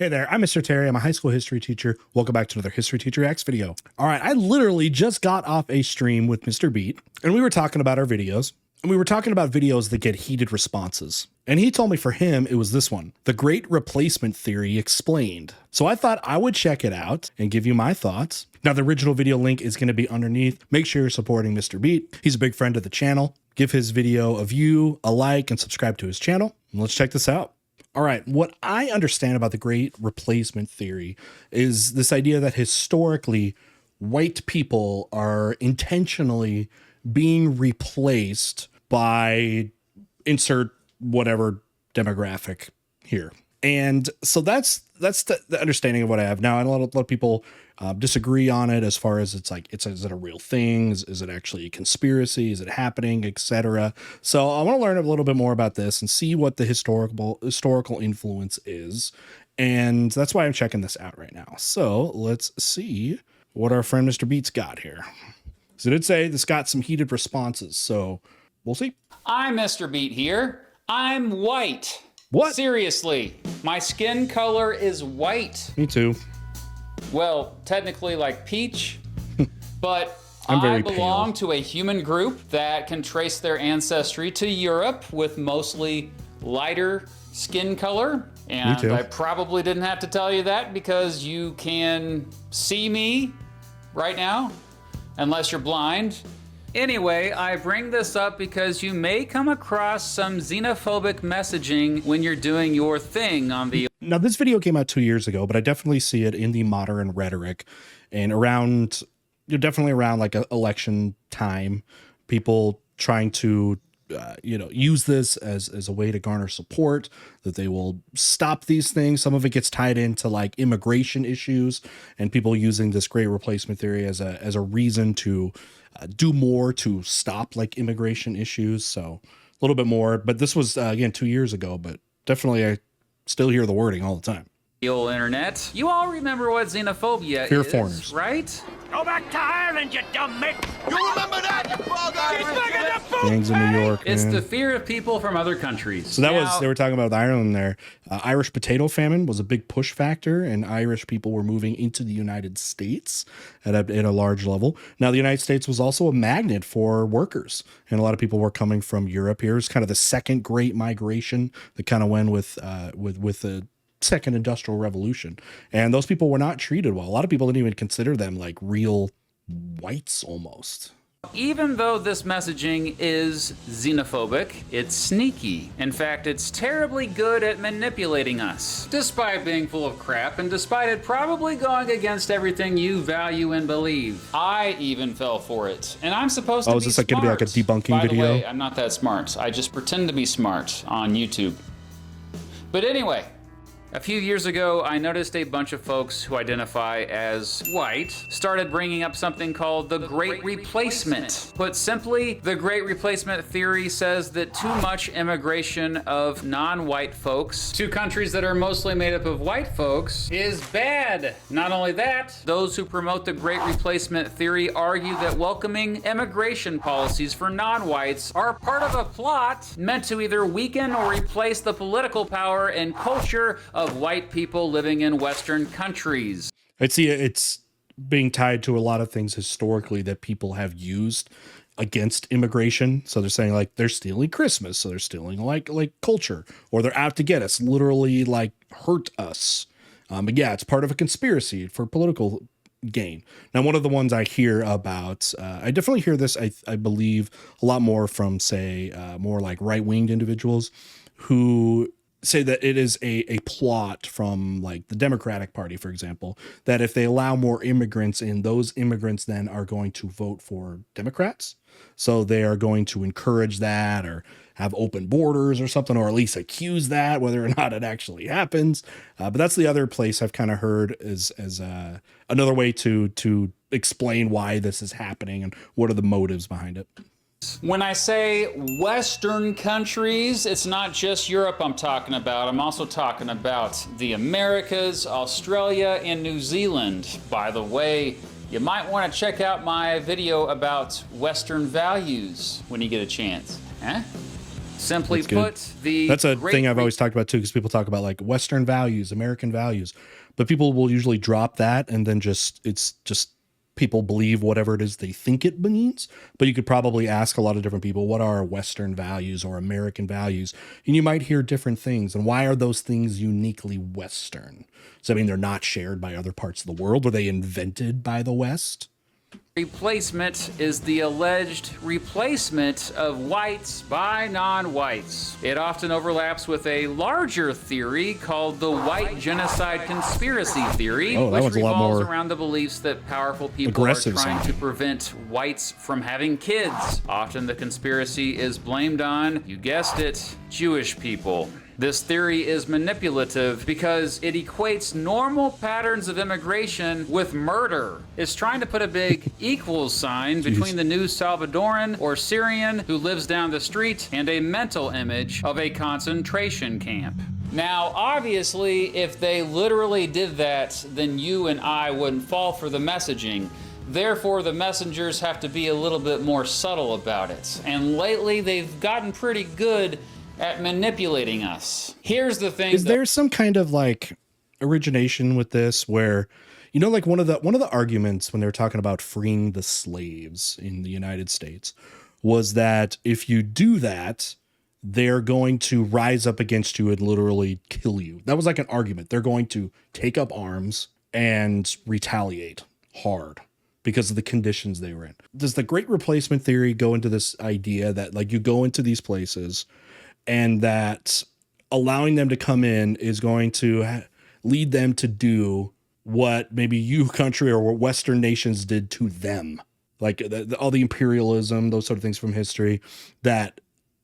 Hey there, I'm Mr. Terry. I'm a high school history teacher. Welcome back to another History Teacher Reacts video. All right, I literally just got off a stream with Mr. Beat, and we were talking about our videos, and we were talking about videos that get heated responses. And he told me for him, it was this one, The Great Replacement Theory Explained. So I thought I would check it out and give you my thoughts. Now, the original video link is going to be underneath. Make sure you're supporting Mr. Beat. He's a big friend of the channel. Give his video a view, a like, and subscribe to his channel. And let's check this out. All right, what I understand about the Great Replacement Theory is this idea that historically white people are intentionally being replaced by insert whatever demographic here. And so that's the understanding of what I have now. And a lot of people disagree on it as far as is it a real thing? Is it actually a conspiracy? Is it happening, etc.? So I want to learn a little bit more about this and see what the historical influence is. And that's why I'm checking this out right now. So let's see what our friend Mr. Beats got here. So it did say this got some heated responses. So we'll see. I'm Mr. Beat here. I'm white. What? Seriously, my skin color is white. Me too. Well, technically like peach, but I belong to a human group that can trace their ancestry to Europe with mostly lighter skin color. And Me too. I probably didn't have to tell you that because you can see me right now, unless you're blind. Anyway, I bring this up because you may come across some xenophobic messaging when you're doing your thing on the... Now, this video came out 2 years ago, but I definitely see it in the modern rhetoric and around, definitely around like election time, people trying to, use this as a way to garner support, that they will stop these things. Some of it gets tied into like immigration issues and people using this Great Replacement Theory as a reason to do more to stop like immigration issues. So a little bit more, but this was again 2 years ago, but definitely I still hear the wording all the time. The old internet. You all remember what xenophobia Fear is, of foreigners, right? Go back to Ireland, you dumb mitt! You remember that, you bug gangs in New York. It's man. the fear of people from other countries. So that was, they were talking about Ireland there. Irish potato famine was a big push factor, and Irish people were moving into the United States at a large level. Now, the United States was also a magnet for workers, and a lot of people were coming from Europe here. It was kind of the second great migration that kind of went with the second industrial revolution. And those people were not treated well. A lot of people didn't even consider them like real whites almost. Even though this messaging is xenophobic, it's sneaky. In fact, it's terribly good at manipulating us, despite being full of crap and despite it probably going against everything you value and believe. I even fell for it, and I'm supposed to be smart. Oh, is this like going to be like a debunking video? By the way, I'm not that smart. I just pretend to be smart on YouTube. But anyway, a few years ago, I noticed a bunch of folks who identify as white started bringing up something called the Great Replacement. Put simply, the Great Replacement theory says that too much immigration of non-white folks to countries that are mostly made up of white folks is bad. Not only that, those who promote the Great Replacement theory argue that welcoming immigration policies for non-whites are part of a plot meant to either weaken or replace the political power and culture of white people living in Western countries. I'd see it's being tied to a lot of things historically that people have used against immigration. So they're saying like they're stealing Christmas, so they're stealing like culture, or they're out to get us, literally like hurt us. But yeah, it's part of a conspiracy for political gain. Now, one of the ones I hear about, I definitely hear this, I believe, a lot more from, say, more like right-winged individuals who say that it is a plot from like the Democratic Party, for example, that if they allow more immigrants in, those immigrants then are going to vote for Democrats. So they are going to encourage that or have open borders or something, or at least accuse that, whether or not it actually happens. But that's the other place I've kind of heard as another way to explain why this is happening and what are the motives behind it. When I say Western countries, it's not just Europe I'm talking about. I'm also talking about the Americas, Australia, and New Zealand. By the way, you might want to check out my video about Western values when you get a chance. Huh? Simply That's good. put, the That's a great thing I've always talked about too, because people talk about like Western values, American values, but people will usually drop that and then it's just people believe whatever it is they think it means. But you could probably ask a lot of different people, what are Western values or American values? And you might hear different things. And why are those things uniquely Western? Does that mean they're not shared by other parts of the world? Were they invented by the West? replacement is the alleged replacement of whites by non-whites. It often overlaps with a larger theory called the white genocide conspiracy theory, Oh, that which one's a lot revolves more around the beliefs that powerful people are aggressive trying sounding. to prevent whites from having kids. Often the conspiracy is blamed on, you guessed it, Jewish people. This theory is manipulative because it equates normal patterns of immigration with murder. It's trying to put a big equals sign between the new Salvadoran or Syrian who lives down the street and a mental image of a concentration camp. Now, obviously, if they literally did that, then you and I wouldn't fall for the messaging. Therefore, the messengers have to be a little bit more subtle about it. And lately, they've gotten pretty good at manipulating us. Here's the thing. Is there some kind of like origination with this where, you know, like one of the arguments when they were talking about freeing the slaves in the United States was that if you do that, they're going to rise up against you and literally kill you. That was like an argument. They're going to take up arms and retaliate hard because of the conditions they were in. Does the Great Replacement theory go into this idea that like you go into these places and that allowing them to come in is going to lead them to do what maybe you country or what Western nations did to them, like all the imperialism, those sort of things from history, that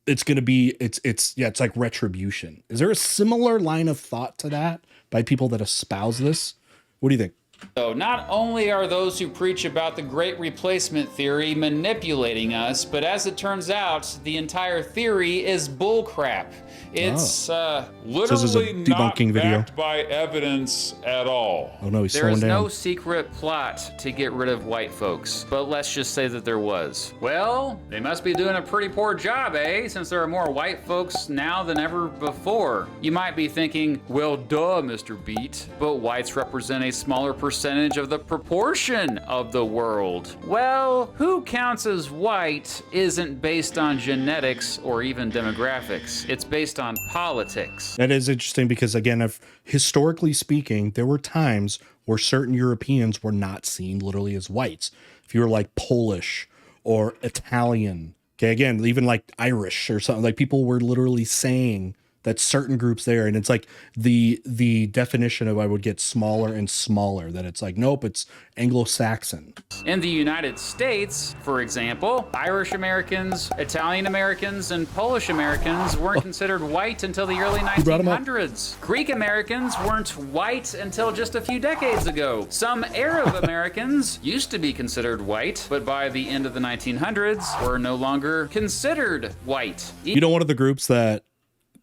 it's going to be, it's like retribution. Is there a similar line of thought to that by people that espouse this? What do you think? So not only are those who preach about the Great Replacement theory manipulating us, but as it turns out, the entire theory is bullcrap. It's Literally this is a debunking video. Backed by evidence at all. Oh no, he's There slowing is down. no secret plot to get rid of white folks, but let's just say that there was. Well, they must be doing a pretty poor job, eh? Since there are more white folks now than ever before. You might be thinking, well, duh, Mr. Beat, but whites represent a smaller percentage of the proportion of the world. Well, who counts as white isn't based on genetics or even demographics. It's based on politics. That is interesting because, again, historically speaking, there were times where certain Europeans were not seen literally as whites. If you were like Polish or Italian, okay, again, even like Irish or something, like people were literally saying that certain groups there, and it's like the definition of I would get smaller and smaller, that it's like, nope, it's Anglo-Saxon. In the United States, for example, Irish Americans, Italian Americans, and Polish Americans weren't considered white until the early brought 'em up? 1900s. Greek Americans weren't white until just a few decades ago. Some Arab Americans used to be considered white, but by the end of the 1900s were no longer considered white. You know, one of the groups that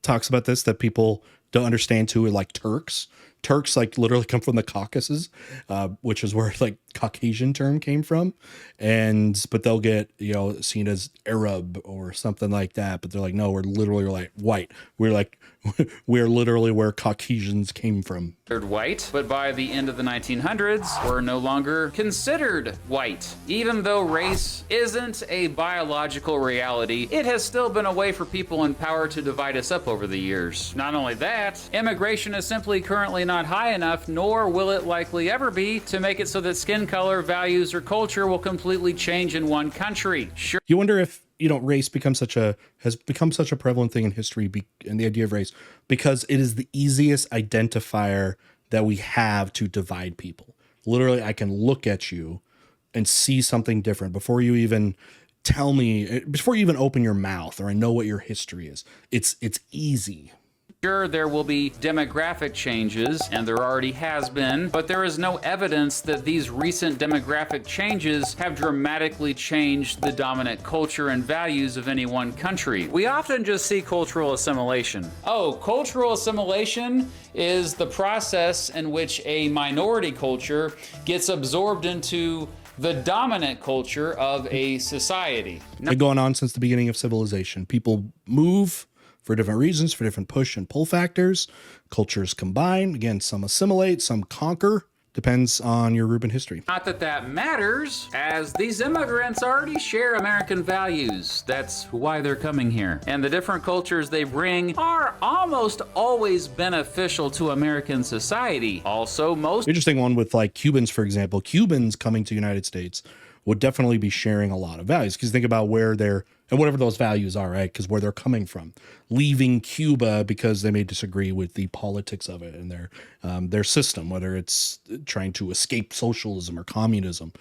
talks about this that people don't understand too are like Turks. Turks like literally come from the Caucasus, which is where like Caucasian term came from. But they'll get, you know, seen as Arab or something like that. But they're like, no, we're literally like white. We're literally where Caucasians came from. White, but by the end of the 1900s were no longer considered white. Even though race isn't a biological reality, it has still been a way for people in power to divide us up over the years. Not only that, immigration is simply currently not high enough, nor will it likely ever be, to make it so that skin color, values, or culture will completely change in one country. Sure. You wonder if, you know, race has become such a prevalent thing in history, and the idea of race, because it is the easiest identifier that we have to divide people. Literally, I can look at you and see something different before you even tell me, before you even open your mouth, or I know what your history is. It's easy. Sure, there will be demographic changes, and there already has been, but there is no evidence that these recent demographic changes have dramatically changed the dominant culture and values of any one country. We often just see cultural assimilation. Oh, cultural assimilation is the process in which a minority culture gets absorbed into the dominant culture of a society. Been going on since the beginning of civilization. People move for different reasons, for different push and pull factors. Cultures combine. Again, some assimilate, some conquer. Depends on your Reuben history. Not that that matters, as these immigrants already share American values. That's why they're coming here. And the different cultures they bring are almost always beneficial to American society. Also, most Interesting one with like Cubans, for example. Cubans coming to the United States would definitely be sharing a lot of values, because think about where they're, and whatever those values are, right? Because where they're coming from, leaving Cuba because they may disagree with the politics of it and their system, whether it's trying to escape socialism or communism,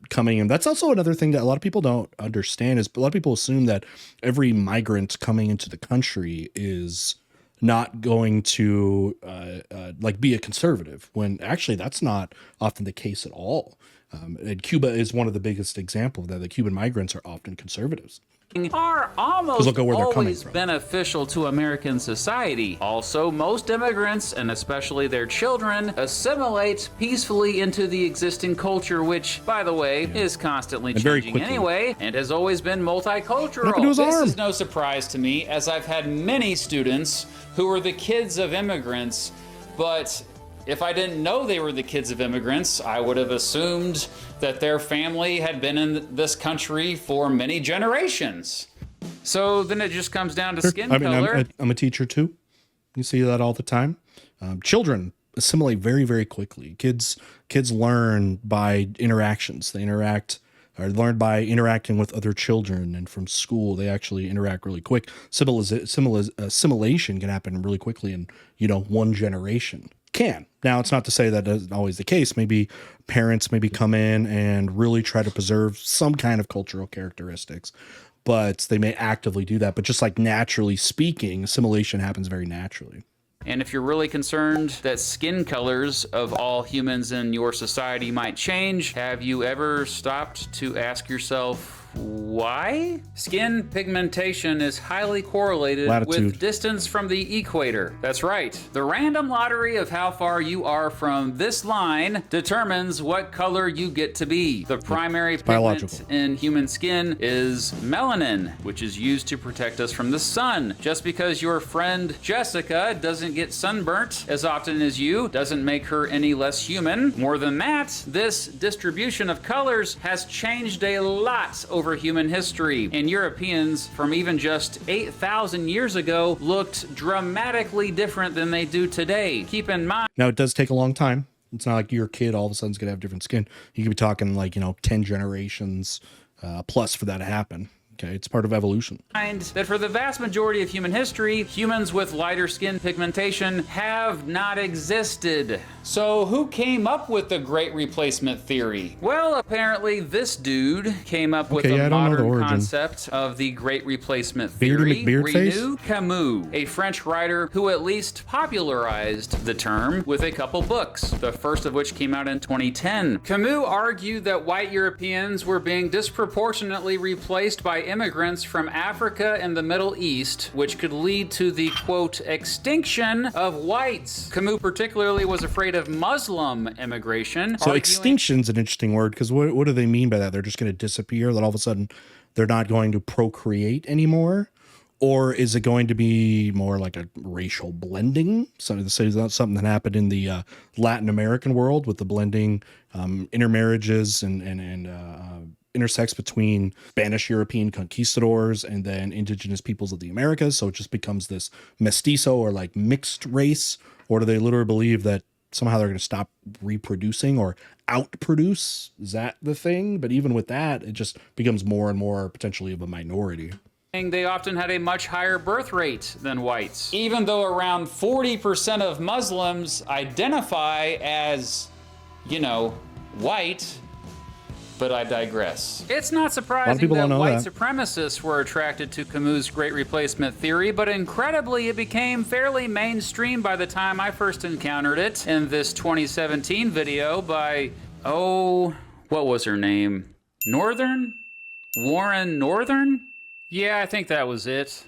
coming in. That's also another thing that a lot of people don't understand, is a lot of people assume that every migrant coming into the country is not going to like be a conservative, when actually that's not often the case at all. And Cuba is one of the biggest examples of that. The Cuban migrants are often conservatives. are almost look at where they're coming always from. beneficial to American society. Also, most immigrants, and especially their children, assimilate peacefully into the existing culture, which, by the way, is constantly And very changing quickly. anyway, and has always been multicultural. happened to his This arm? is no surprise to me, as I've had many students who were the kids of immigrants, but if I didn't know they were the kids of immigrants, I would have assumed that their family had been in this country for many generations. So then it just comes down to skin I mean, color. I'm a teacher too. You see that all the time. Children assimilate very, very quickly. Kids learn by interactions. They interact or learn by interacting with other children, and from school they actually interact really quick. Assimilation can happen really quickly in, one generation. Can. Now, it's not to say that isn't always the case. Maybe parents maybe come in and really try to preserve some kind of cultural characteristics, but they may actively do that. But just like naturally speaking, assimilation happens very naturally. And if you're really concerned that skin colors of all humans in your society might change, have you ever stopped to ask yourself why? Skin pigmentation is highly correlated Latitude. with distance from the equator. That's right. The random lottery of how far you are from this line determines what color you get to be. The primary pigment biological. in human skin is melanin, which is used to protect us from the sun. Just because your friend Jessica doesn't get sunburnt as often as you doesn't make her any less human. More than that, this distribution of colors has changed a lot over human history, and Europeans from even just 8,000 years ago looked dramatically different than they do today. Keep in mind, Now, it does take a long time. It's not like your kid all of a sudden is going to have different skin. You could be talking like, 10 generations plus for that to happen. Okay, it's part of evolution. that for the vast majority of human history, humans with lighter skin pigmentation have not existed. So who came up with the Great Replacement Theory? Well, apparently this dude came up with Okay, the I don't know the modern origin. concept of the Great Replacement Beardy Theory. McBeardface? Renu Camus, a French writer who at least popularized the term with a couple books, the first of which came out in 2010. Camus argued that white Europeans were being disproportionately replaced by immigrants from Africa and the Middle East, which could lead to the, quote, extinction of whites. Camus particularly was afraid of Muslim immigration. So arguing- extinction's an interesting word, because what do they mean by that? They're just going to disappear, that all of a sudden they're not going to procreate anymore? Or is it going to be more like a racial blending? So this is not something that happened in the Latin American world with the blending, intermarriages and intersex between Spanish European conquistadors and then indigenous peoples of the Americas. So it just becomes this mestizo or like mixed race. Or do they literally believe that somehow they're going to stop reproducing or outproduce? Is that the thing? But even with that, it just becomes more and more potentially of a minority. They often had a much higher birth rate than whites, even though around 40% of Muslims identify as, white. But I digress. It's not surprising people that don't know white that. supremacists were attracted to Camus' Great Replacement Theory, but incredibly it became fairly mainstream by the time I first encountered it in this 2017 video by, what was her name? Warren Northern? Yeah, I think that was it.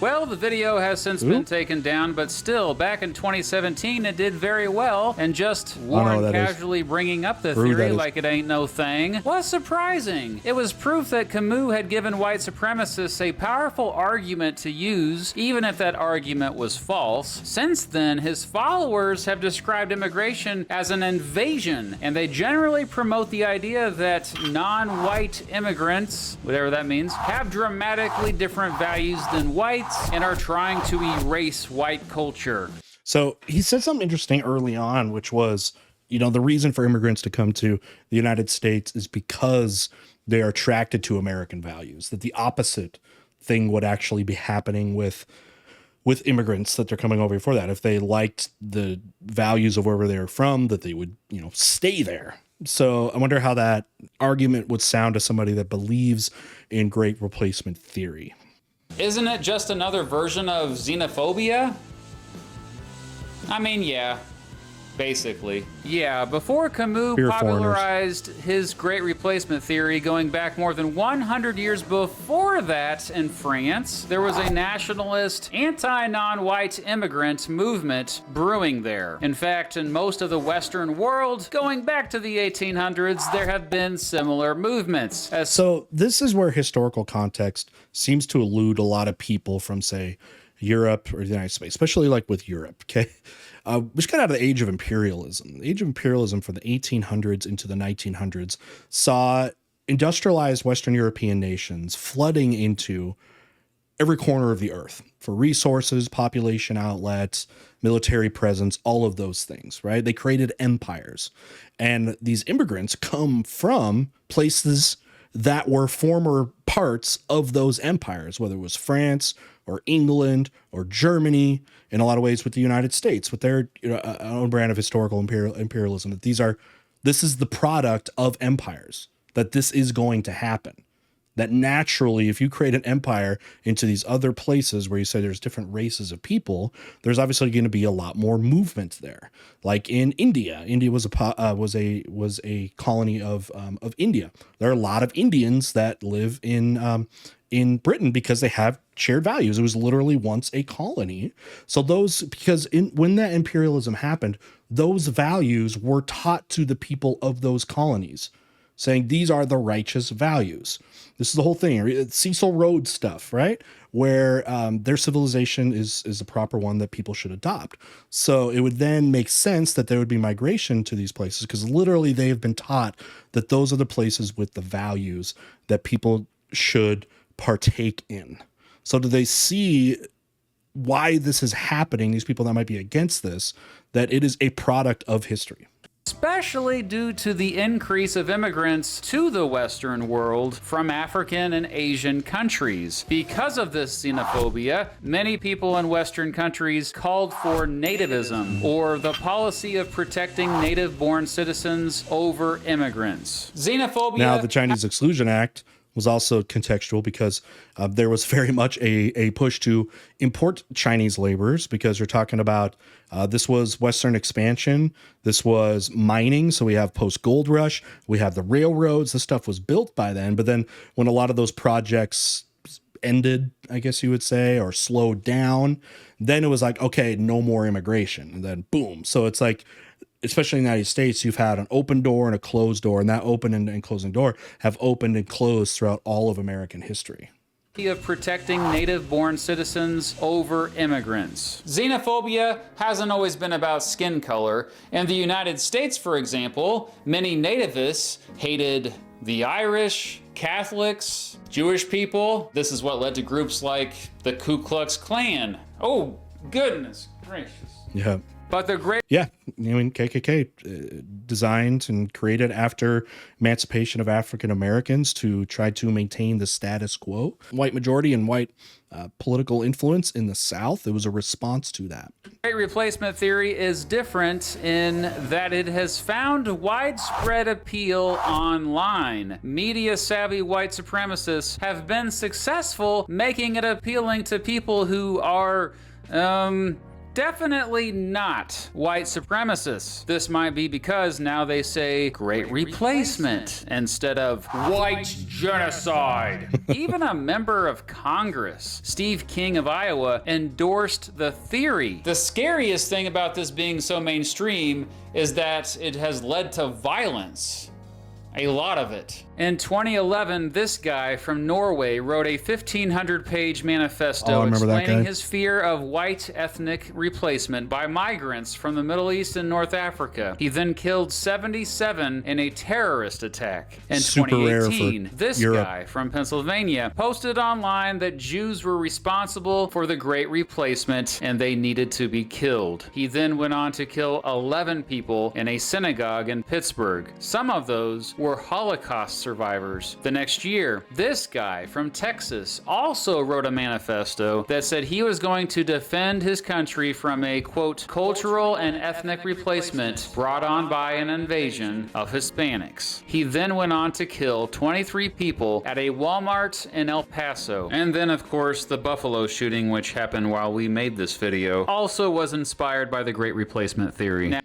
Well, the video has since been taken down, but still, back in 2017, it did very well, and just Warren casually bringing up the theory like it ain't no thing was surprising. It was proof that Camus had given white supremacists a powerful argument to use, even if that argument was false. Since then, his followers have described immigration as an invasion, and they generally promote the idea that non-white immigrants, whatever that means, have dramatically different values than whites and are trying to erase white culture. So he said something interesting early on, which was, you know, the reason for immigrants to come to the United States is because they are attracted to American values, that the opposite thing would actually be happening with immigrants, that they're coming over for that. If they liked the values of wherever they're from, that they would, you know, stay there. So I wonder how that argument would sound to somebody that believes in great replacement theory. Isn't it just another version of xenophobia? I mean, yeah. Basically. Yeah, before Camus popularized his Great Replacement theory going back more than 100 years before that in France, there was a nationalist, anti-non-white immigrant movement brewing there. In fact, in most of the Western world, going back to the 1800s, there have been similar movements. So this is where historical context seems to elude a lot of people from, say, Europe or the United States, especially like with Europe, okay? Which got out of the age of imperialism. The age of imperialism from the 1800s into the 1900s saw industrialized Western European nations flooding into every corner of the earth for resources, population outlets, military presence, all of those things, right? They created empires. And these immigrants come from places that were former parts of those empires, whether it was France or England or Germany, in a lot of ways with the United States, with their own brand of historical imperialism, that this is the product of empires, that this is going to happen. That naturally, if you create an empire into these other places where you say there's different races of people, there's obviously going to be a lot more movement there. Like in India, India was a colony of India. There are a lot of Indians that live in Britain because they have shared values. It was literally once a colony. So when that imperialism happened, those values were taught to the people of those colonies, saying these are the righteous values. This is the whole thing. Cecil Rhodes stuff, right? Where their civilization is the proper one that people should adopt. So it would then make sense that there would be migration to these places because literally they have been taught that those are the places with the values that people should partake in. So do they see why this is happening, these people that might be against this, that it is a product of history? Especially due to the increase of immigrants to the Western world from African and Asian countries. Because of this xenophobia, many people in Western countries called for nativism, or the policy of protecting native-born citizens over immigrants. Xenophobia... Now, the Chinese Exclusion Act was also contextual because there was very much a push to import Chinese laborers, because you're talking about this was Western expansion. This was mining. So we have post-gold rush. We have the railroads. This stuff was built by then. But then when a lot of those projects ended, I guess you would say, or slowed down, then it was like, okay, no more immigration. And then boom. So it's like, especially in the United States, you've had an open door and a closed door, and that open and closing door have opened and closed throughout all of American history. Of protecting native-born citizens over immigrants. Xenophobia hasn't always been about skin color. In the United States, for example, many nativists hated the Irish, Catholics, Jewish people. This is what led to groups like the Ku Klux Klan. Oh, goodness gracious. Yeah. But the great... Yeah, I mean, KKK designed and created after emancipation of African Americans to try to maintain the status quo. White majority and white political influence in the South. It was a response to that. Great replacement theory is different in that it has found widespread appeal online. Media-savvy white supremacists have been successful making it appealing to people who are, Definitely not white supremacists. This might be because now they say Great Replacement instead of white genocide. Even a member of Congress, Steve King of Iowa, endorsed the theory. The scariest thing about this being so mainstream is that it has led to violence. A lot of it. In 2011, this guy from Norway wrote a 1,500-page manifesto explaining his fear of white ethnic replacement by migrants from the Middle East and North Africa. He then killed 77 in a terrorist attack. In 2018, this guy from Pennsylvania posted online that Jews were responsible for the Great Replacement and they needed to be killed. He then went on to kill 11 people in a synagogue in Pittsburgh. Some of those were Holocaust survivors. The next year, this guy from Texas also wrote a manifesto that said he was going to defend his country from a, quote, cultural and ethnic replacement brought on by an invasion of Hispanics. He then went on to kill 23 people at a Walmart in El Paso. And then, of course, the Buffalo shooting, which happened while we made this video, also was inspired by the Great Replacement theory. Now,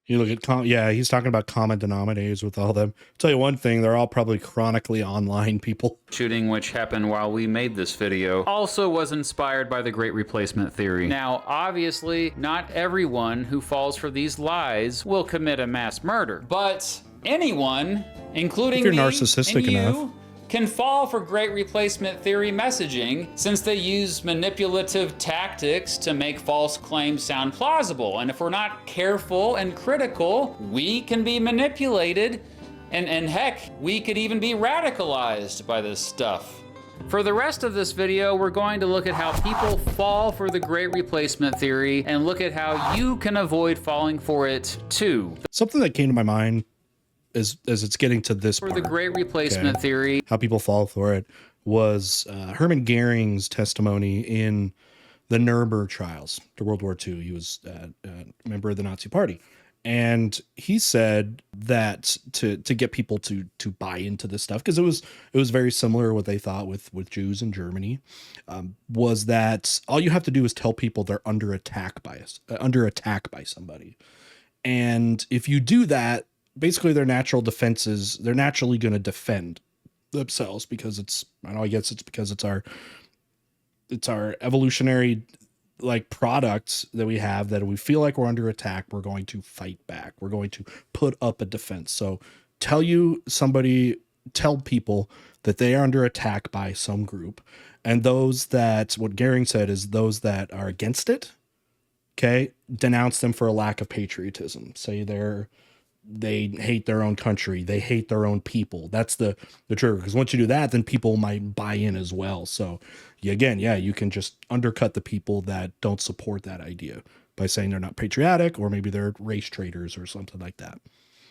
you look at, yeah, he's talking about common denominators with all them. I'll tell you one thing, they're all probably chronically online people. Shooting, which happened while we made this video, also was inspired by the Great Replacement theory. Now, obviously, not everyone who falls for these lies will commit a mass murder, but anyone, including me narcissistic and you, enough, can fall for Great Replacement theory messaging since they use manipulative tactics to make false claims sound plausible. And if we're not careful and critical, we can be manipulated, and heck, we could even be radicalized by this stuff. For the rest of this video, we're going to look at how people fall for the Great Replacement theory and look at how you can avoid falling for it too. Something that came to my mind as it's getting to this For part, the Great Replacement theory, how people fall for it, was Hermann Goering's testimony in the Nuremberg trials to World War II. He was a member of the Nazi Party, and he said that to get people to buy into this stuff, because it was very similar to what they thought with Jews in Germany, was that all you have to do is tell people they're under attack by somebody, and if you do that, basically their natural defenses, they're naturally going to defend themselves because I guess it's because it's our evolutionary like products that we have, that we feel like we're under attack, we're going to fight back. We're going to put up a defense. So tell people that they are under attack by some group, and what Goering said is those that are against it, okay, denounce them for a lack of patriotism. Say they hate their own country, they hate their own people. That's the trigger, because once you do that, then people might buy in as well. So you can just undercut the people that don't support that idea by saying they're not patriotic, or maybe they're race traitors or something like that.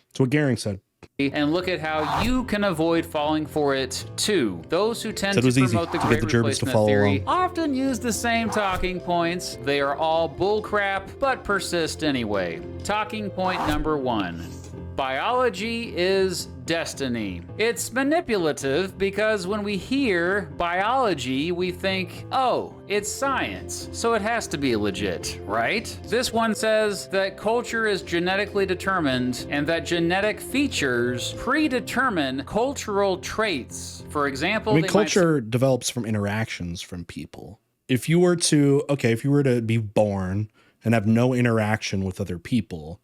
That's what Goering said. And look at how you can avoid falling for it too. Those who tend to promote the Great Replacement theory often use the same talking points. They are all bullcrap, but persist anyway. Talking point number 1. Biology is destiny. It's manipulative because when we hear biology, we think, oh, it's science, so it has to be legit, right? This one says that culture is genetically determined and that genetic features predetermine cultural traits. For example, culture develops from interactions from people. If you were to be born and have no interaction with other people,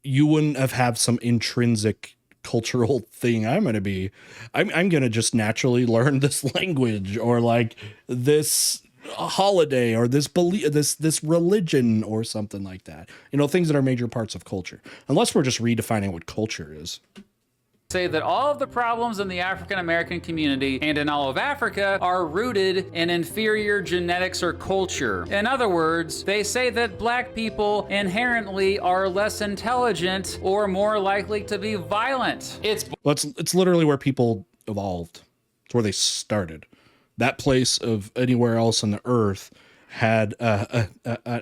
you wouldn't have some intrinsic cultural thing. I'm going to just naturally learn this language, or like this holiday, or this belief, this religion, or something like that. Things that are major parts of culture, unless we're just redefining what culture is. Say that all of the problems in the African American community and in all of Africa are rooted in inferior genetics or culture. In other words, they say that black people inherently are less intelligent or more likely to be violent. It's literally where people evolved. It's where they started. That place of anywhere else on the earth had an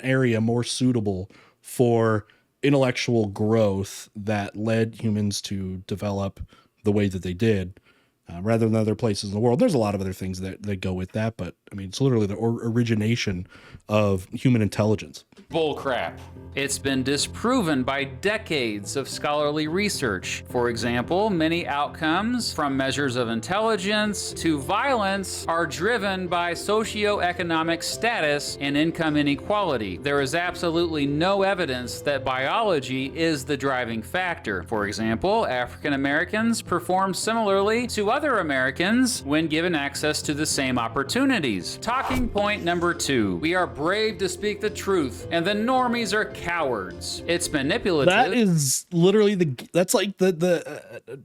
area more suitable for intellectual growth that led humans to develop the way that they did. rather than other places in the world. There's a lot of other things that go with that, but I mean, it's literally the origination of human intelligence. Bull crap. It's been disproven by decades of scholarly research. For example, many outcomes, from measures of intelligence to violence, are driven by socioeconomic status and income inequality. There is absolutely no evidence that biology is the driving factor. For example, African Americans perform similarly to other Americans when given access to the same opportunities. Talking point number 2. We are brave to speak the truth, and the normies are cowards. It's manipulative. That is literally that's like the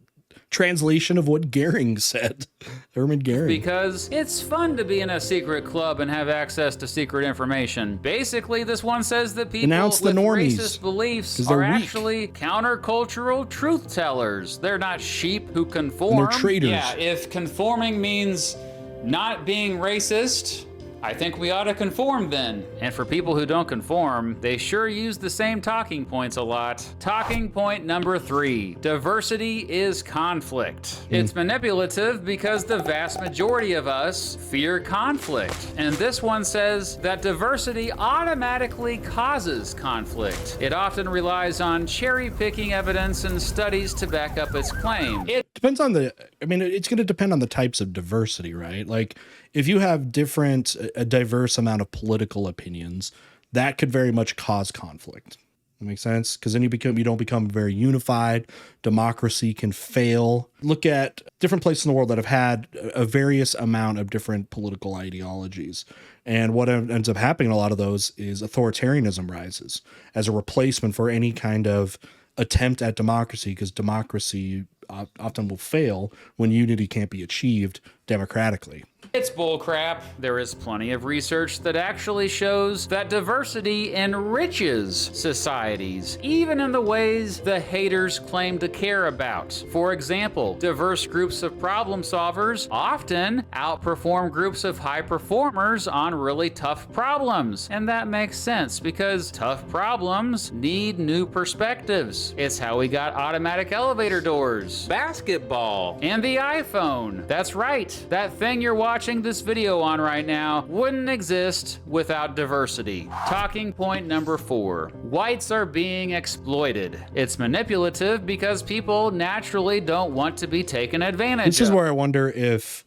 translation of what Goering said. Herman Goering. Because it's fun to be in a secret club and have access to secret information. Basically, this one says that people Denounce the with normies, racist beliefs 'cause they're are weak. actually countercultural truth tellers. They're not sheep who conform. And they're traitors. Yeah, if conforming means not being racist, I think we ought to conform then. And for people who don't conform, they sure use the same talking points a lot. Talking point number 3. Diversity is conflict. It's manipulative because the vast majority of us fear conflict. And this one says that diversity automatically causes conflict. It often relies on cherry-picking evidence and studies to back up its claim. Depends on it's going to depend on the types of diversity, right? Like if you have a diverse amount of political opinions, that could very much cause conflict. That makes sense? Because then you don't become very unified. Democracy can fail. Look at different places in the world that have had a various amount of different political ideologies. And what ends up happening in a lot of those is authoritarianism rises as a replacement for any kind of attempt at democracy, because democracy often will fail when unity can't be achieved democratically. It's bullcrap. There is plenty of research that actually shows that diversity enriches societies, even in the ways the haters claim to care about. For example, diverse groups of problem solvers often outperform groups of high performers on really tough problems. And that makes sense because tough problems need new perspectives. It's how we got automatic elevator doors, basketball, and the iPhone. That's right. That thing you're watching this video on right now wouldn't exist without diversity. Talking point number 4. Whites are being exploited. It's manipulative because people naturally don't want to be taken advantage of. This is where I wonder if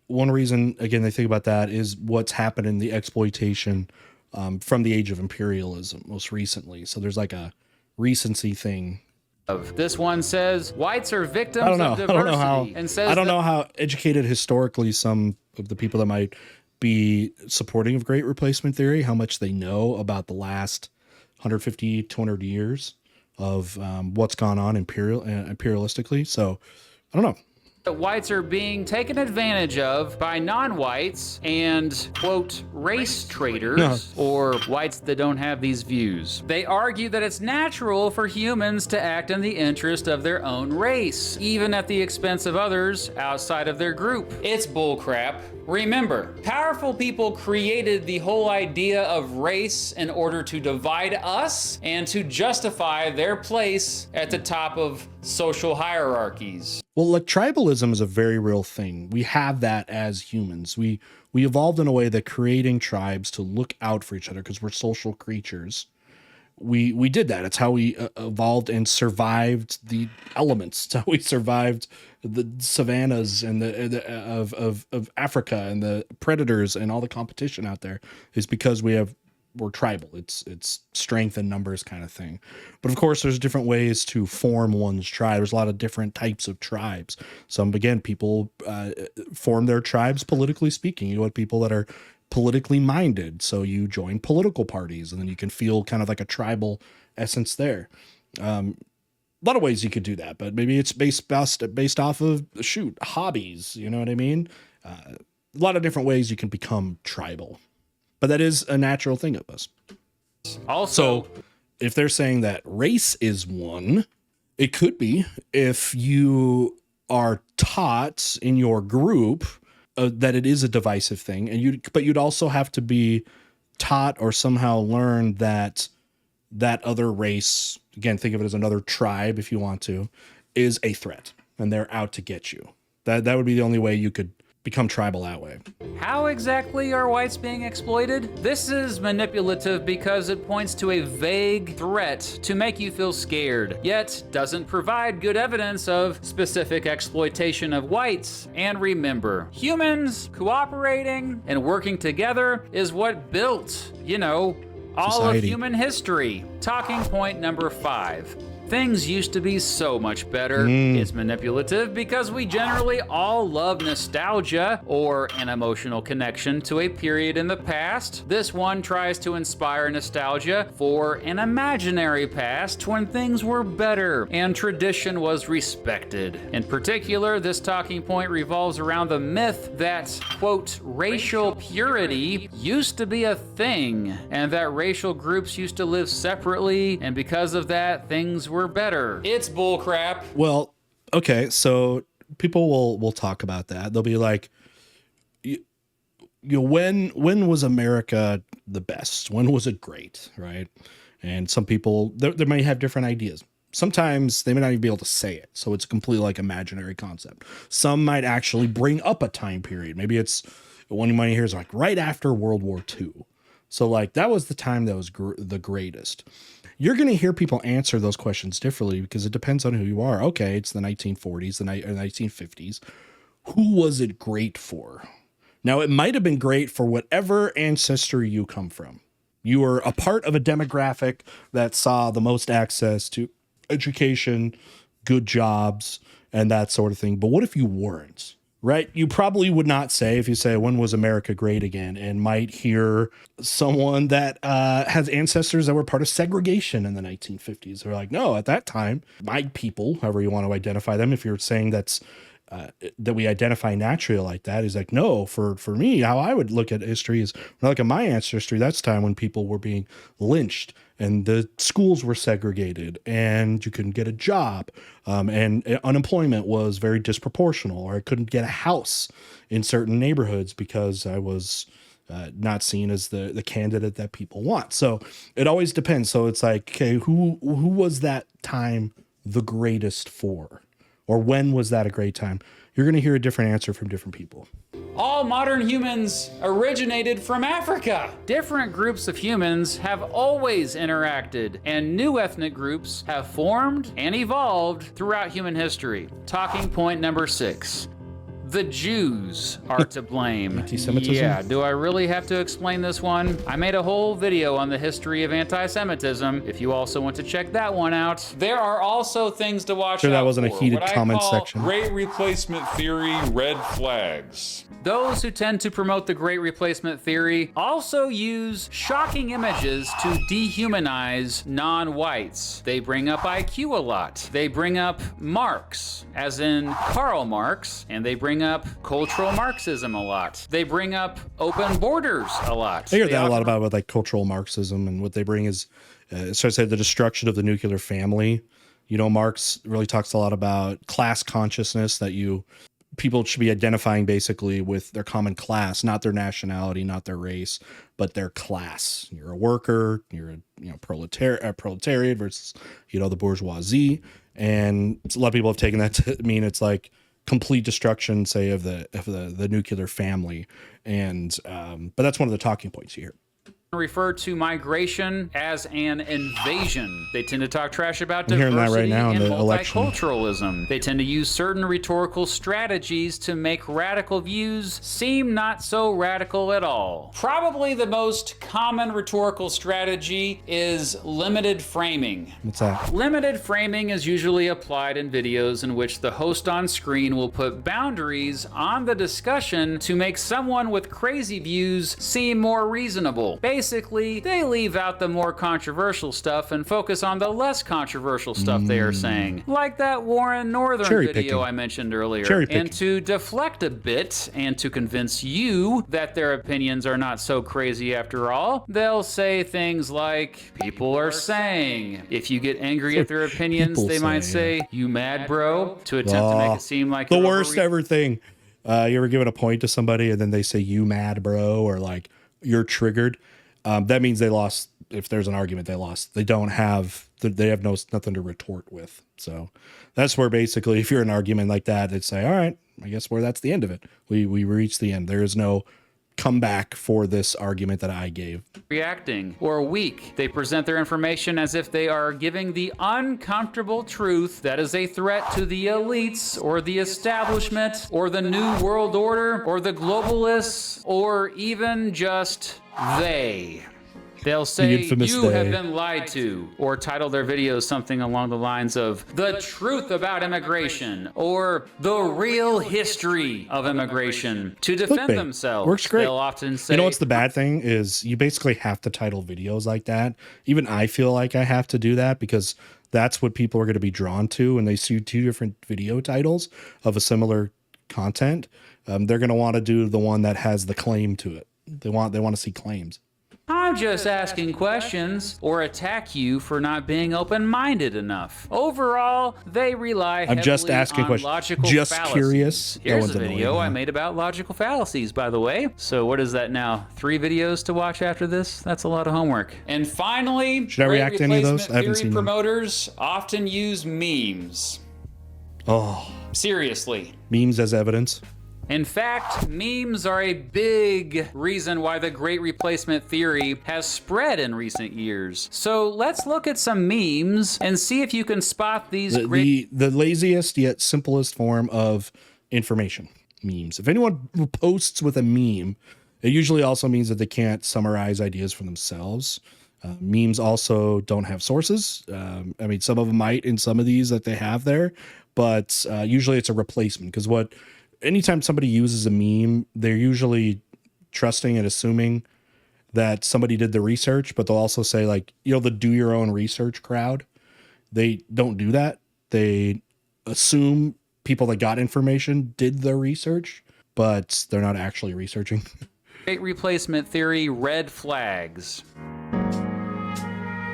one reason, again, they think about that is what's happened in the exploitation from the age of imperialism most recently. So there's like a recency thing. This one says whites are victims of diversity. I don't know how educated historically some of the people that might be supporting of great replacement theory, how much they know about the last 150, 200 years of what's gone on imperialistically. So I don't know. Whites are being taken advantage of by non-whites and, quote, race traitors, or whites that don't have these views. They argue that it's natural for humans to act in the interest of their own race, even at the expense of others outside of their group. It's bullcrap. Remember, powerful people created the whole idea of race in order to divide us and to justify their place at the top of social hierarchies. Well, like tribalism is a very real thing. We have that as humans. We evolved in a way that creating tribes to look out for each other because we're social creatures. We did that. It's how we evolved and survived the elements. It's how we survived the savannas and of Africa and the predators and all the competition out there is because we're tribal. It's strength in numbers kind of thing. But of course, there's different ways to form one's tribe. There's a lot of different types of tribes. Some, again, people form their tribes politically speaking. You have people that are politically minded, so you join political parties, and then you can feel kind of like a tribal essence there. A lot of ways you could do that, but maybe it's based off of hobbies. You know what I mean? A lot of different ways you can become tribal. But that is a natural thing of us. Also, if they're saying that race is one, it could be if you are taught in your group that it is a divisive thing, but you'd also have to be taught or somehow learn that other race, again, think of it as another tribe if you want to, is a threat and they're out to get you. That would be the only way you could become tribal that way. How exactly are whites being exploited? This is manipulative because it points to a vague threat to make you feel scared, yet doesn't provide good evidence of specific exploitation of whites. And remember, humans cooperating and working together is what built, all Society. of human history. Talking point number 5. Things used to be so much better. It's manipulative because we generally all love nostalgia or an emotional connection to a period in the past. This one tries to inspire nostalgia for an imaginary past when things were better and tradition was respected. In particular, this talking point revolves around the myth that, quote, racial purity used to be a thing and that racial groups used to live separately, and because of that, things were better. It's bullcrap. Well, okay, so people will talk about that. They'll be like, when was America the best? When was it great, right? And some people they may have different ideas. Sometimes they may not even be able to say it, so it's a completely like imaginary concept. Some might actually bring up a time period. Maybe it's one you might hear is like right after World War II. So like that was the time that was the greatest. You're going to hear people answer those questions differently because it depends on who you are. Okay, it's the 1940s, the 1950s. Who was it great for? Now, it might have been great for whatever ancestry you come from. You were a part of a demographic that saw the most access to education, good jobs, and that sort of thing. But what if you weren't? Right? You probably would not say, if you say, when was America great again? And might hear someone that has ancestors that were part of segregation in the 1950s. They're like, no, at that time, my people, however you want to identify them, if you're saying that's that we identify naturally like that, is like, no, for me, how I would look at history is when I look at my ancestry, that's time when people were being lynched and the schools were segregated and you couldn't get a job. And unemployment was very disproportional, or I couldn't get a house in certain neighborhoods because I was not seen as the candidate that people want. So it always depends. So it's like, okay, who was that time the greatest for? Or when was that a great time? You're going to hear a different answer from different people. All modern humans originated from Africa. Different groups of humans have always interacted, and new ethnic groups have formed and evolved throughout human history. Talking point number 6. The Jews are to blame. Anti-Semitism? Yeah, do I really have to explain this one? I made a whole video on the history of anti-Semitism, if you also want to check that one out. There are also things to watch out for. Sure, that wasn't a heated What I comment call section. Great replacement theory, red flags. Those who tend to promote the Great Replacement theory also use shocking images to dehumanize non-whites. They bring up IQ a lot. They bring up Marx, as in Karl Marx, and they bring up cultural Marxism a lot. They bring up open borders a lot. I hear that a lot about with like cultural Marxism, and what they bring is, so I say, the destruction of the nuclear family. Marx really talks a lot about class consciousness, that people should be identifying basically with their common class, not their nationality, not their race, but their class. You're a worker, you're a proletariat versus, the bourgeoisie. And a lot of people have taken that to mean it's like complete destruction, say, of the nuclear family. And, but that's one of the talking points here. Refer to migration as an invasion. They tend to talk trash about I'm hearing that diversity right now in and the election. multiculturalism. They tend to use certain rhetorical strategies to make radical views seem not so radical at all. Probably the most common rhetorical strategy is limited framing. What's that? Limited framing is usually applied in videos in which the host on screen will put boundaries on the discussion to make someone with crazy views seem more reasonable. Basically, they leave out the more controversial stuff and focus on the less controversial stuff they are saying. Like that Warren Northern Cherry video picking. I mentioned earlier. Cherry picking. And to deflect a bit and to convince you that their opinions are not so crazy after all, they'll say things like, people are saying. If you get angry at their opinions, People they might say, say, you mad bro? To attempt to make it seem like The you're worst ever thing. You ever given a point to somebody and then they say, you mad bro, or like, you're triggered? That means they lost if there's an argument they lost. They have nothing to retort with. So that's where basically if you're in an argument like that, they'd say, all right, I guess that's the end of it. We reached the end. There is no comeback for this argument that I gave. Reacting or weak. They present their information as if they are giving the uncomfortable truth that is a threat to the elites or the establishment or the new world order or the globalists or even just they. They'll say, you have been lied to, or title their videos something along the lines of, the truth about immigration, or the real history of immigration. To defend themselves, works great. They'll often say, you know what's the bad thing is you basically have to title videos like that. Even I feel like I have to do that because that's what people are going to be drawn to when they see two different video titles of a similar content. They're going to want to do the one that has the claim to it. They want to see claims. I'm just asking questions, or attack you for not being open-minded enough. Overall, they rely heavily just asking on questions. logical Just fallacies. curious. Here's a video I made about logical fallacies, by the way. So what is that now? 3 videos to watch after this? That's a lot of homework. And finally, should I react to any of those? I haven't seen them. Promoters often use memes. Oh. Seriously. Memes as evidence. In fact, memes are a big reason why the Great Replacement theory has spread in recent years. So let's look at some memes and see if you can spot these the laziest yet simplest form of information. Memes. If anyone posts with a meme, it usually also means that they can't summarize ideas for themselves. Memes also don't have sources. I mean, some of them might in some of these that they have there, but usually it's a replacement because anytime somebody uses a meme, they're usually trusting and assuming that somebody did the research, but they'll also say like, the do your own research crowd. They don't do that. They assume people that got information did the research, but they're not actually researching. Great Replacement theory red flags.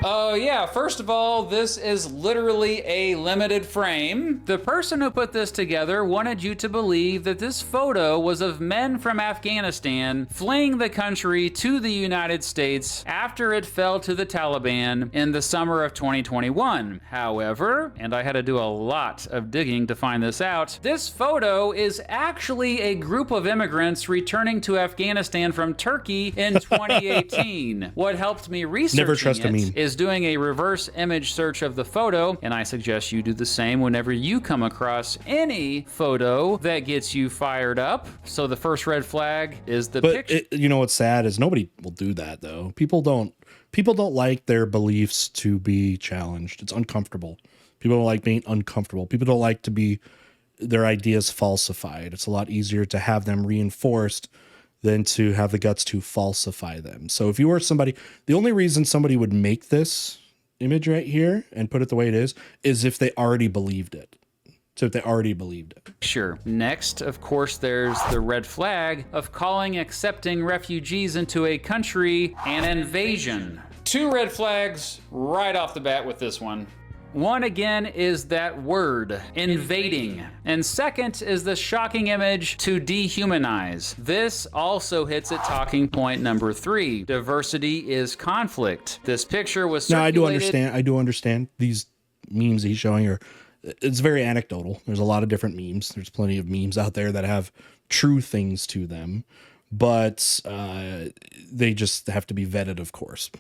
Oh yeah, first of all, this is literally a limited frame. The person who put this together wanted you to believe that this photo was of men from Afghanistan fleeing the country to the United States after it fell to the Taliban in the summer of 2021. However, and I had to do a lot of digging to find this out, this photo is actually a group of immigrants returning to Afghanistan from Turkey in 2018. What helped me researching it is doing a reverse image search of the photo, and I suggest you do the same whenever you come across any photo that gets you fired up. So the first red flag is the picture. You know what's sad is nobody will do that though. People don't like their beliefs to be challenged. It's uncomfortable. People don't like being uncomfortable. People don't like to be their ideas falsified. It's a lot easier to have them reinforced than to have the guts to falsify them. So if you were somebody, the only reason somebody would make this image right here and put it the way it is if they already believed it. So if they already believed it. Sure. Next, of course, there's the red flag of calling accepting refugees into a country an invasion. 2 red flags right off the bat with this one. One, again, is that word, invading. And second is the shocking image to dehumanize. This also hits at talking point number 3. Diversity is conflict. This picture was circulated... No, I do understand. These memes he's showing it's very anecdotal. There's a lot of different memes. There's plenty of memes out there that have true things to them, but they just have to be vetted, of course.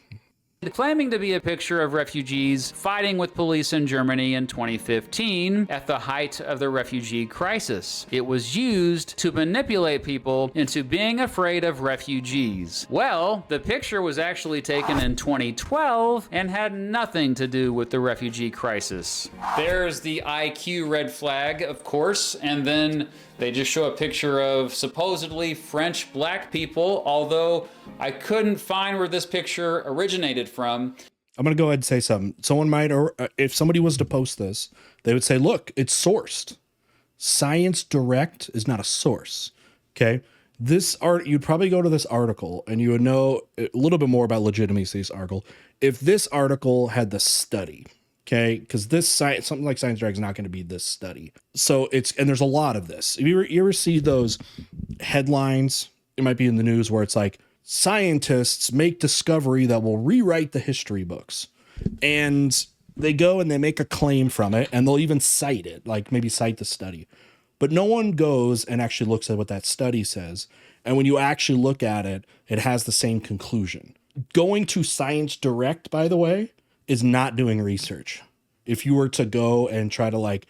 Claiming to be a picture of refugees fighting with police in Germany in 2015 at the height of the refugee crisis. It was used to manipulate people into being afraid of refugees. Well, the picture was actually taken in 2012 and had nothing to do with the refugee crisis. There's the IQ red flag, of course, and then they just show a picture of supposedly French black people, although I couldn't find where this picture originated from. I'm going to go ahead and say something. Someone might, or if somebody was to post this, they would say, look, it's sourced. Science Direct is not a source. Okay. You'd probably go to this article and you would know a little bit more about legitimacy of this article if this article had the study. Okay, because something like Science Direct is not going to be this study. So and there's a lot of this. If you ever see those headlines, it might be in the news where it's like scientists make discovery that will rewrite the history books. And they go and they make a claim from it, and they'll even cite it, like maybe cite the study. But no one goes and actually looks at what that study says. And when you actually look at it, it has the same conclusion. Going to Science Direct, by the way, is not doing research. If you were to go and try to like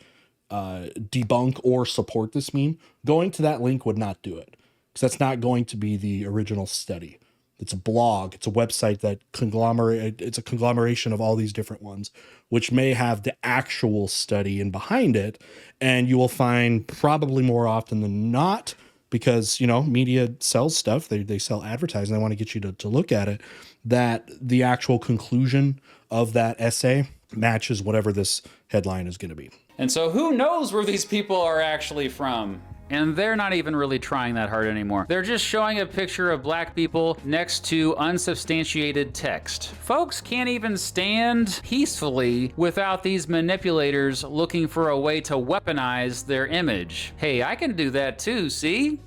debunk or support this meme, going to that link would not do it, because that's not going to be the original study. It's a blog. It's a website that it's a conglomeration of all these different ones, which may have the actual study in behind it. And you will find probably more often than not, because, you know, media sells stuff. They sell advertising. They want to get you to look at it, that the actual conclusion of that essay matches whatever this headline is going to be. And so who knows where these people are actually from? And they're not even really trying that hard anymore. They're just showing a picture of black people next to unsubstantiated text. Folks can't even stand peacefully without these manipulators looking for a way to weaponize their image. Hey, I can do that too, see?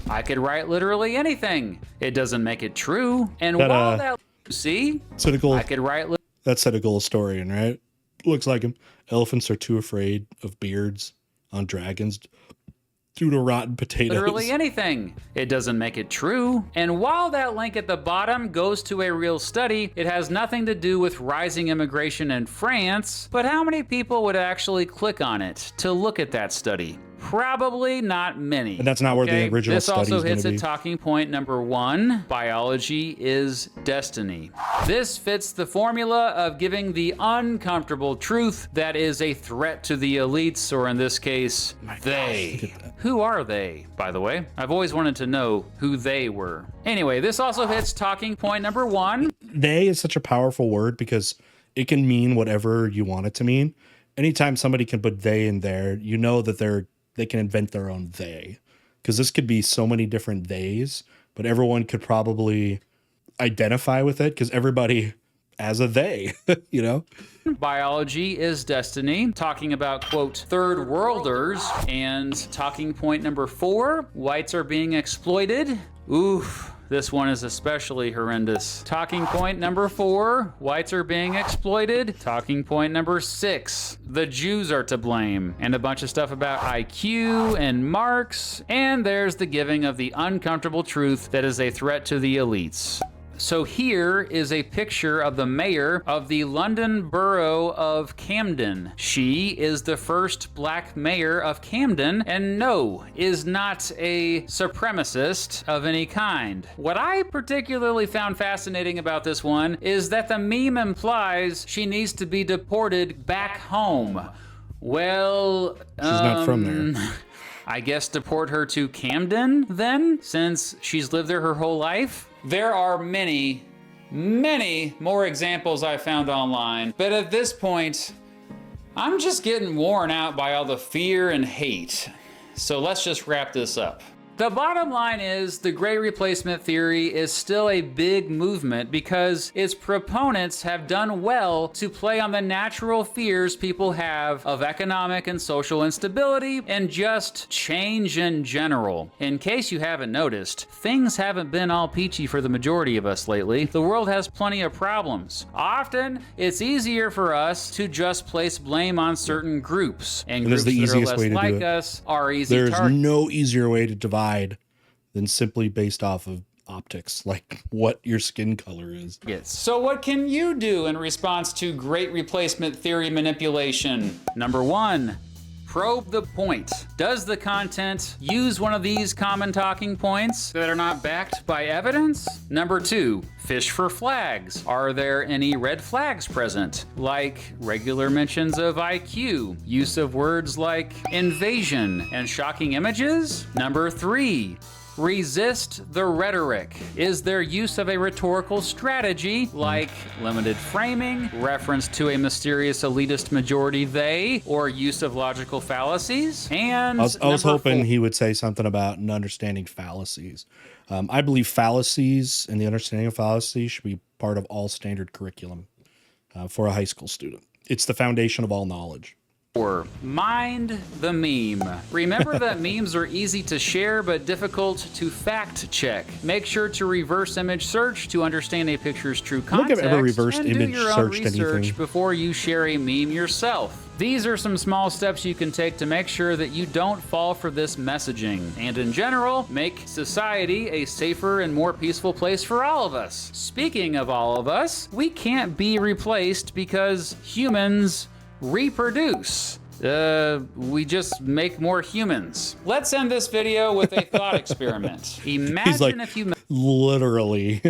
I could write literally anything. It doesn't make it true. And while that, see? Cynical. I could write That's cynical historian, right? Looks like him. Elephants are too afraid of beards on dragons due to rotten potatoes. literally anything. It doesn't make it true. And while that link at the bottom goes to a real study, it has nothing to do with rising immigration in France. But how many people would actually click on it to look at that study? Probably not many. And that's not where the original study is This also hits gonna at be. talking point number 1. Biology is destiny. This fits the formula of giving the uncomfortable truth that is a threat to the elites, or in this case, they. Who are they, by the way? I've always wanted to know who they were. Anyway, this also hits talking point number 1. They is such a powerful word because it can mean whatever you want it to mean. Anytime somebody can put they in there, you know that they can invent their own they, because this could be so many different theys, but everyone could probably identify with it because everybody has a they, you know? Biology is destiny, talking about, quote, third worlders, and talking point number 4, whites are being exploited. Oof. This one is especially horrendous. Talking point number 4, whites are being exploited. Talking point number 6, the Jews are to blame. And a bunch of stuff about IQ and marks. And there's the giving of the uncomfortable truth that is a threat to the elites. So here is a picture of the mayor of the London borough of Camden. She is the first black mayor of Camden, and no, is not a supremacist of any kind. What I particularly found fascinating about this one is that the meme implies she needs to be deported back home. Well, She's not from there. I guess deport her to Camden then, since she's lived there her whole life? There are many, many more examples I found online, but at this point, I'm just getting worn out by all the fear and hate. So let's just wrap this up. The bottom line is the Great Replacement Theory is still a big movement because its proponents have done well to play on the natural fears people have of economic and social instability and just change in general. In case you haven't noticed, things haven't been all peachy for the majority of us lately. The world has plenty of problems. Often, it's easier for us to just place blame on certain groups, and groups the that are easiest less way to do like it. us are easy There's targets. no easier way to divide than simply based off of optics, like what your skin color is. So what can you do in response to Great Replacement Theory manipulation? Number 1, probe the point. Does the content use one of these common talking points that are not backed by evidence? Number 2, fish for flags. Are there any red flags present? Like regular mentions of IQ, use of words like invasion and shocking images? Number 3, resist the rhetoric. Is there use of a rhetorical strategy like limited framing, reference to a mysterious elitist majority they, or use of logical fallacies? And I was number hoping 4, he would say something about understanding fallacies. I believe fallacies and the understanding of fallacies should be part of all standard curriculum for a high school student. It's the foundation of all knowledge. 4. Mind the meme. Remember that memes are easy to share but difficult to fact check. Make sure to reverse image search to understand a picture's true I don't think context I've ever reversed and do image your own searched research anything. before you share a meme yourself. These are some small steps you can take to make sure that you don't fall for this messaging, and in general, make society a safer and more peaceful place for all of us. Speaking of all of us, we can't be replaced because humans reproduce. We just make more humans. Let's end this video with a thought experiment. Imagine He's like, if you literally,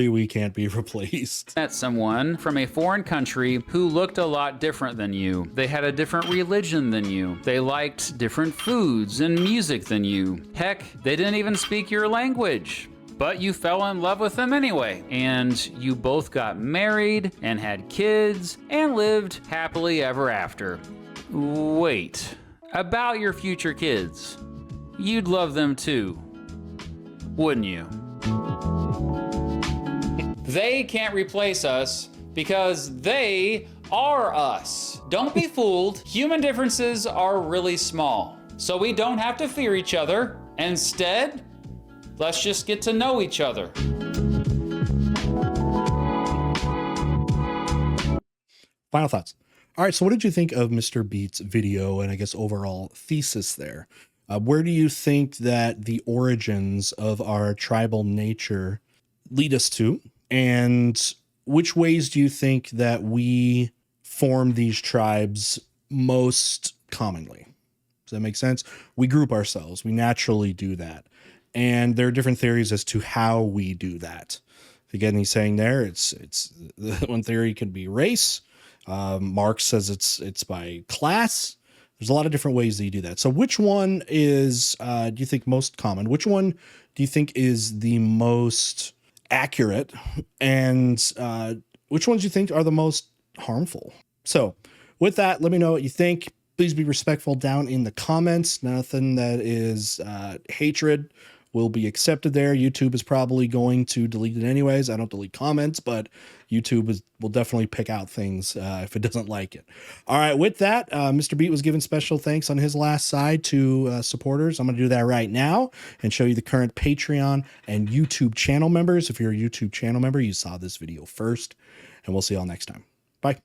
we can't be replaced. met someone from a foreign country who looked a lot different than you. They had a different religion than you. They liked different foods and music than you. Heck, they didn't even speak your language. But you fell in love with them anyway, and you both got married and had kids and lived happily ever after. Wait, about your future kids. You'd love them too, wouldn't you? They can't replace us because they are us. Don't be fooled. Human differences are really small, so we don't have to fear each other. Instead, let's just get to know each other. Final thoughts. All right, so what did you think of Mr. Beat's video and I guess overall thesis there? Where do you think that the origins of our tribal nature lead us to? And which ways do you think that we form these tribes most commonly? Does that make sense? We group ourselves. We naturally do that. And there are different theories as to how we do that. Again, he's saying there, it's one theory could be race. Marx says it's by class. There's a lot of different ways that you do that. So which one is, do you think most common? Which one do you think is the most accurate? And which ones do you think are the most harmful? So with that, let me know what you think. Please be respectful down in the comments. Nothing that is hatred will be accepted there. YouTube is probably going to delete it anyways. I don't delete comments, but YouTube will definitely pick out things if it doesn't like it. All right, with that, Mr. Beat was given special thanks on his last side to supporters. I'm going to do that right now and show you the current Patreon and YouTube channel members. If you're a YouTube channel member, you saw this video first, and we'll see y'all next time. Bye.